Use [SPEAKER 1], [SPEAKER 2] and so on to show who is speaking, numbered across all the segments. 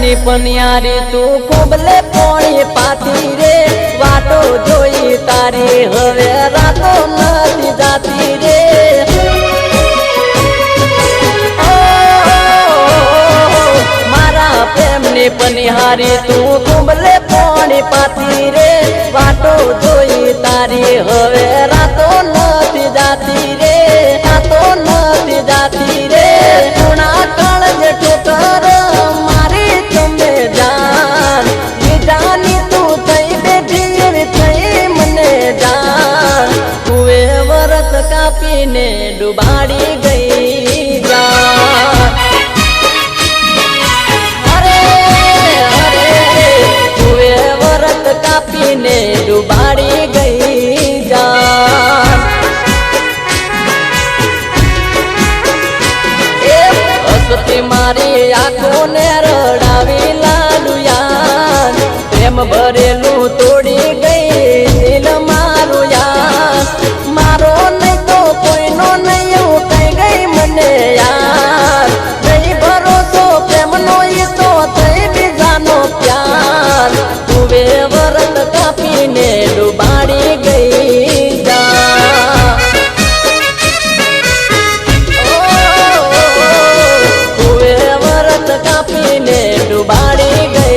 [SPEAKER 1] ની પનિયારી તું કોબલે પોણી પાતી રે વાટો જોઈ તારી હવે રાતો નથી જાતી રે મારા પ્રેમની પનિહારી તું કોબલે પોણી પાતી રે વાટો જોઈ તારી હવે રાતો નથી જાતી રે રાતો નથી જાતી રે ગુણા કાળજ ઠોકર મારી તમે જાન જાની તું થઈ બેઠી થઈ મને જાન તુએ વરત કાપીને ડુબાડી ગઈ જાન અરે અરે તુએ વરત કાપીને ડુબાડી ગઈ જાન હસતી મારી આંખોને રડાવી લાડુયાન પ્રેમ ભરેલું તોડી ગઈ દિલ મારું યાર મારો નહીં તો કોઈનો નહીં એવું કહી ગઈ મને યાર નહીં ભરોસો પ્રેમનો એ તો થઈ બીજાનો પ્યાર તુવે વરત કાપીને ડુબાડી ગઈ જા કાપીને ડુબાડી ગઈ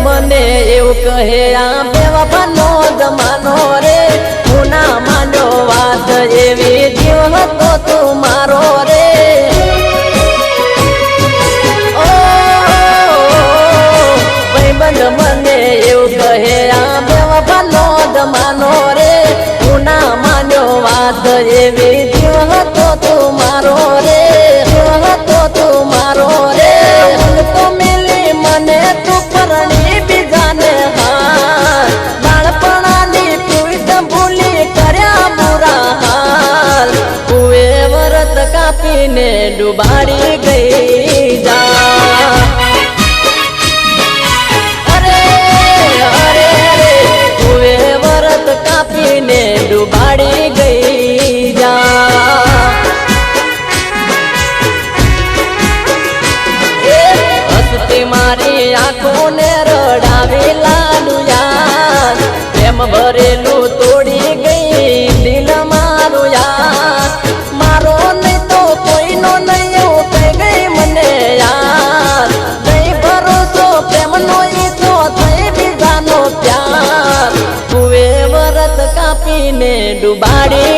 [SPEAKER 1] મને એવું કહે આ બેવફાનો જમાનો રે હું ના માન્યો વાત એવી જીવ હતો તું મારો રે ઓ ભાઈબંધ મને એવું કહે આ બેવફાનો જમાનો રે હું ના માન્યો વાત એવી જીવ હતો તું મારો રે જીવ હતો તું મારો રે તો મિલી મને તું પરણી બીજાને હાલ બાળપણાની પીડ ભૂલી કર્યા બુરા હાલ તુએ વરત કાપીને ડુબાડી ગઈ જા અરે અરે અરે તુએ વરત કાપીને ડુબાડી ગઈ જા મારી આંખોને રડાવી લાડુયાર પ્રેમ ભરેલું તોડી ગઈ દિલ મારું યાર મારો નહીં તો કોઈનો નહીં એવું કહી ગઈ મને યાર નહીં ભરોસો પ્રેમનો એ તો થઈ બીજાનો પ્યાર તુએ વરત કાપીને ડુબાડી